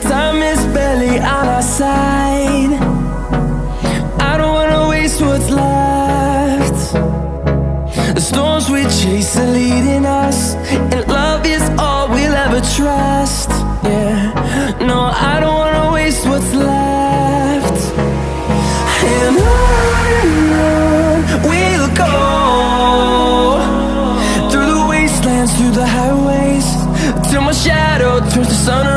Time is barely on our side. I don't wanna waste what's left. The storms we chase are leading us, and love is all we'll ever trust. Yeah, no, I don't wanna waste what's left. And on we'll go, through the wastelands, through the highways, till my shadow turns to sun